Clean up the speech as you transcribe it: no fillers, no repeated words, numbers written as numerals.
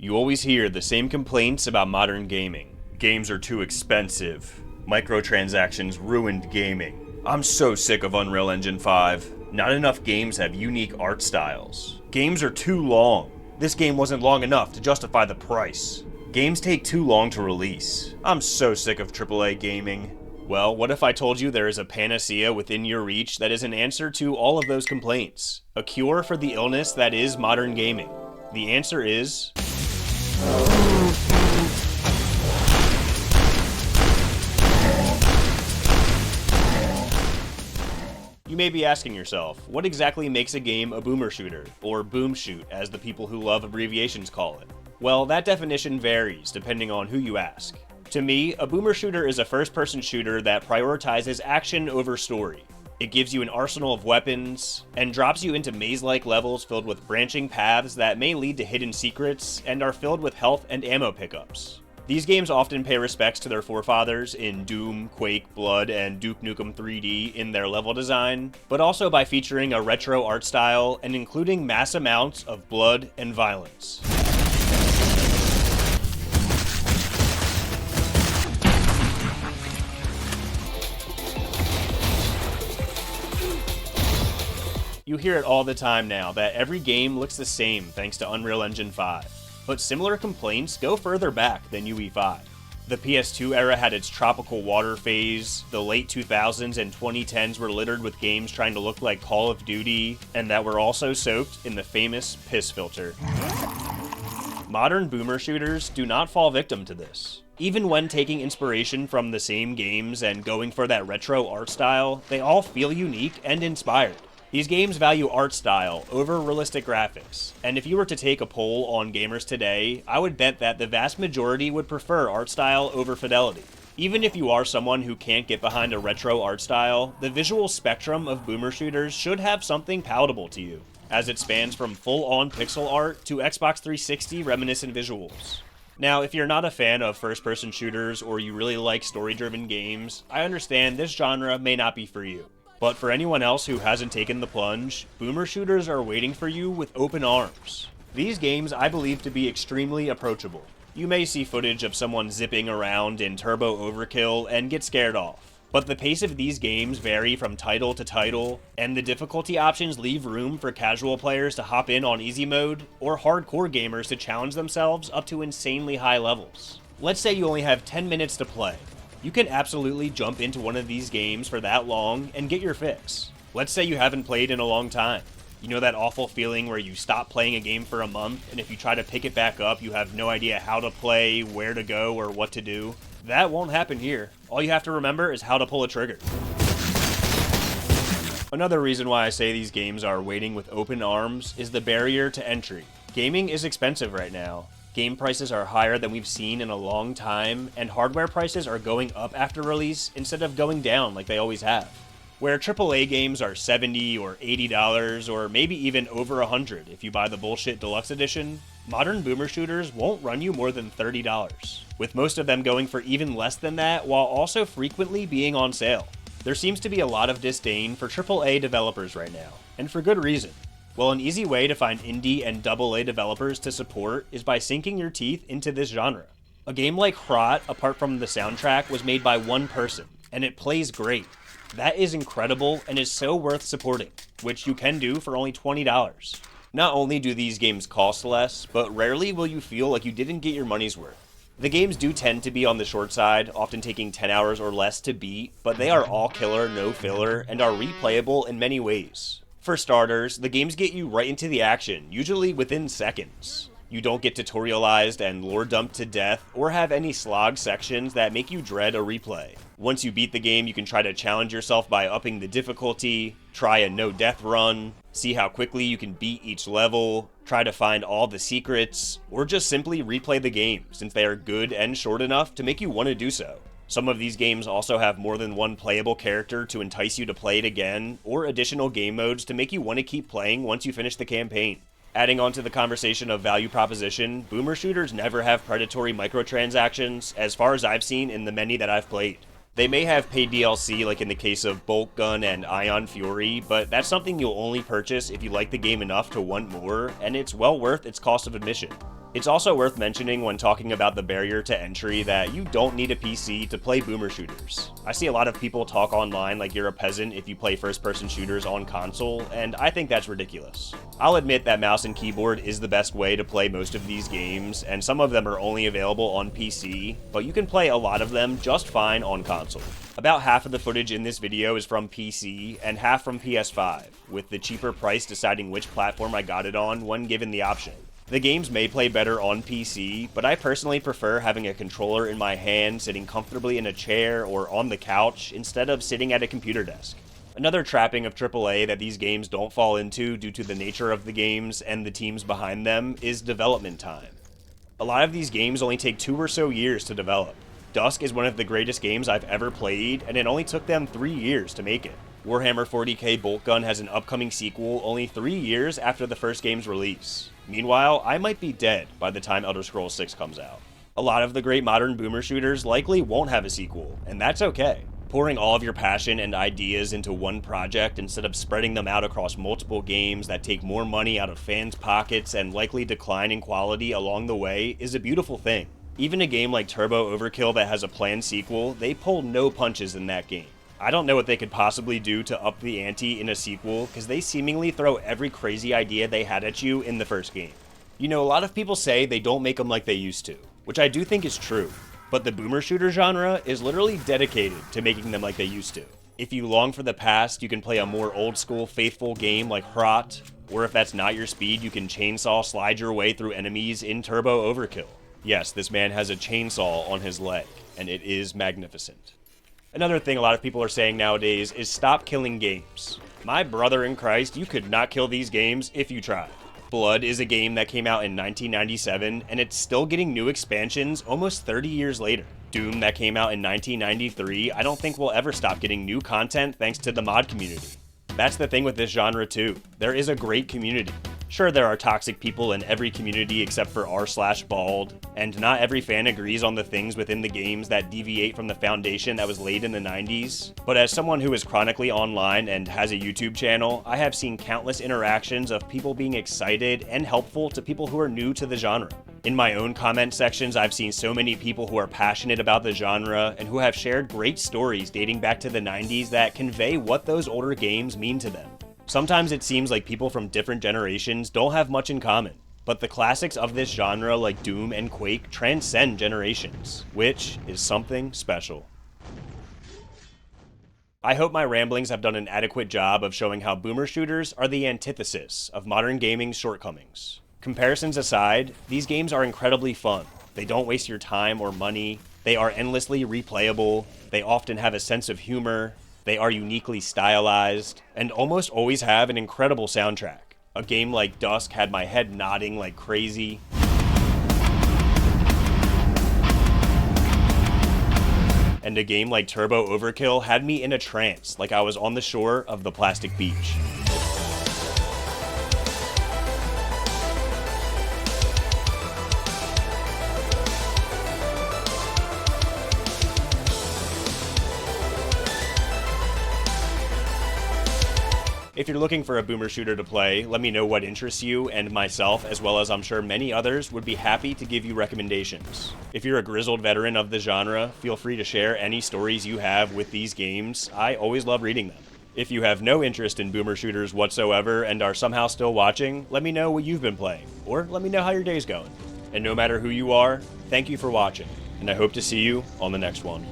You always hear the same complaints about modern gaming. Games are too expensive. Microtransactions ruined gaming. I'm so sick of Unreal Engine 5. Not enough games have unique art styles. Games are too long. This game wasn't long enough to justify the price. Games take too long to release. I'm so sick of AAA gaming. Well, what if I told you there is a panacea within your reach that is an answer to all of those complaints? A cure for the illness that is modern gaming. The answer is... You may be asking yourself, what exactly makes a game a boomer shooter, or boom shoot as the people who love abbreviations call it? Well, that definition varies depending on who you ask. To me, a boomer shooter is a first-person shooter that prioritizes action over story. It gives you an arsenal of weapons, and drops you into maze-like levels filled with branching paths that may lead to hidden secrets, and are filled with health and ammo pickups. These games often pay respects to their forefathers in Doom, Quake, Blood, and Duke Nukem 3D in their level design, but also by featuring a retro art style and including mass amounts of blood and violence. You hear it all the time now that every game looks the same thanks to Unreal Engine 5. But similar complaints go further back than UE5. The PS2 era had its tropical water phase, the late 2000s and 2010s were littered with games trying to look like Call of Duty, and that were also soaked in the famous piss filter. Modern boomer shooters do not fall victim to this. Even when taking inspiration from the same games and going for that retro art style, they all feel unique and inspired. These games value art style over realistic graphics, and if you were to take a poll on gamers today, I would bet that the vast majority would prefer art style over fidelity. Even if you are someone who can't get behind a retro art style, the visual spectrum of boomer shooters should have something palatable to you, as it spans from full-on pixel art to Xbox 360 reminiscent visuals. Now, if you're not a fan of first-person shooters or you really like story-driven games, I understand this genre may not be for you. But for anyone else who hasn't taken the plunge, boomer shooters are waiting for you with open arms. These games I believe to be extremely approachable. You may see footage of someone zipping around in turbo overkill and get scared off. But the pace of these games vary from title to title, and the difficulty options leave room for casual players to hop in on easy mode, or hardcore gamers to challenge themselves up to insanely high levels. Let's say you only have 10 minutes to play. You can absolutely jump into one of these games for that long and get your fix. Let's say you haven't played in a long time. You know that awful feeling where you stop playing a game for a month, and if you try to pick it back up, you have no idea how to play, where to go, or what to do? That won't happen here. All you have to remember is how to pull a trigger. Another reason why I say these games are waiting with open arms is the barrier to entry. Gaming is expensive right now. Game prices are higher than we've seen in a long time, and hardware prices are going up after release instead of going down like they always have. Where AAA games are $70 or $80 or maybe even over $100 if you buy the bullshit deluxe edition, modern boomer shooters won't run you more than $30, with most of them going for even less than that while also frequently being on sale. There seems to be a lot of disdain for AAA developers right now, and for good reason. Well, an easy way to find indie and AA developers to support is by sinking your teeth into this genre. A game like Hrot, apart from the soundtrack, was made by one person, and it plays great. That is incredible and is so worth supporting, which you can do for only $20. Not only do these games cost less, but rarely will you feel like you didn't get your money's worth. The games do tend to be on the short side, often taking 10 hours or less to beat, but they are all killer, no filler, and are replayable in many ways. For starters, the games get you right into the action, usually within seconds. You don't get tutorialized and lore dumped to death, or have any slog sections that make you dread a replay. Once you beat the game, you can try to challenge yourself by upping the difficulty, try a no-death run, see how quickly you can beat each level, try to find all the secrets, or just simply replay the game, since they are good and short enough to make you want to do so. Some of these games also have more than one playable character to entice you to play it again, or additional game modes to make you want to keep playing once you finish the campaign. Adding on to the conversation of value proposition, boomer shooters never have predatory microtransactions, as far as I've seen in the many that I've played. They may have paid DLC like in the case of Bolt Gun and Ion Fury, but that's something you'll only purchase if you like the game enough to want more, and it's well worth its cost of admission. It's also worth mentioning when talking about the barrier to entry that you don't need a PC to play boomer shooters. I see a lot of people talk online like you're a peasant if you play first-person shooters on console, and I think that's ridiculous. I'll admit that mouse and keyboard is the best way to play most of these games, and some of them are only available on PC, but you can play a lot of them just fine on console. About half of the footage in this video is from PC, and half from PS5, with the cheaper price deciding which platform I got it on when given the option. The games may play better on PC, but I personally prefer having a controller in my hand sitting comfortably in a chair or on the couch instead of sitting at a computer desk. Another trapping of AAA that these games don't fall into due to the nature of the games and the teams behind them is development time. A lot of these games only take 2 or so years to develop. DUSK is one of the greatest games I've ever played, and it only took them 3 years to make it. Warhammer 40k Bolt Gun has an upcoming sequel only 3 years after the first game's release. Meanwhile, I might be dead by the time Elder Scrolls 6 comes out. A lot of the great modern boomer shooters likely won't have a sequel, and that's okay. Pouring all of your passion and ideas into one project instead of spreading them out across multiple games that take more money out of fans' pockets and likely decline in quality along the way is a beautiful thing. Even a game like Turbo Overkill that has a planned sequel, they pull no punches in that game. I don't know what they could possibly do to up the ante in a sequel, because they seemingly throw every crazy idea they had at you in the first game. You know, a lot of people say they don't make them like they used to, which I do think is true, but the boomer shooter genre is literally dedicated to making them like they used to. If you long for the past, you can play a more old school, faithful game like Hrot, or if that's not your speed, you can chainsaw slide your way through enemies in Turbo Overkill. Yes, this man has a chainsaw on his leg, and it is magnificent. Another thing a lot of people are saying nowadays is stop killing games. My brother in Christ, you could not kill these games if you tried. Blood is a game that came out in 1997, and it's still getting new expansions almost 30 years later. Doom that came out in 1993, I don't think will ever stop getting new content thanks to the mod community. That's the thing with this genre too. There is a great community. Sure, there are toxic people in every community except for r/bald, and not every fan agrees on the things within the games that deviate from the foundation that was laid in the 90s, but as someone who is chronically online and has a YouTube channel, I have seen countless interactions of people being excited and helpful to people who are new to the genre. In my own comment sections, I've seen so many people who are passionate about the genre and who have shared great stories dating back to the 90s that convey what those older games mean to them. Sometimes it seems like people from different generations don't have much in common, but the classics of this genre like Doom and Quake transcend generations, which is something special. I hope my ramblings have done an adequate job of showing how boomer shooters are the antithesis of modern gaming's shortcomings. Comparisons aside, these games are incredibly fun. They don't waste your time or money, they are endlessly replayable, they often have a sense of humor, they are uniquely stylized, and almost always have an incredible soundtrack. A game like DUSK had my head nodding like crazy. And a game like Turbo Overkill had me in a trance, like I was on the shore of the plastic beach. If you're looking for a boomer shooter to play, let me know what interests you and myself, as well as I'm sure many others, would be happy to give you recommendations. If you're a grizzled veteran of the genre, feel free to share any stories you have with these games. I always love reading them. If you have no interest in boomer shooters whatsoever and are somehow still watching, let me know what you've been playing, or let me know how your day's going. And no matter who you are, thank you for watching, and I hope to see you on the next one.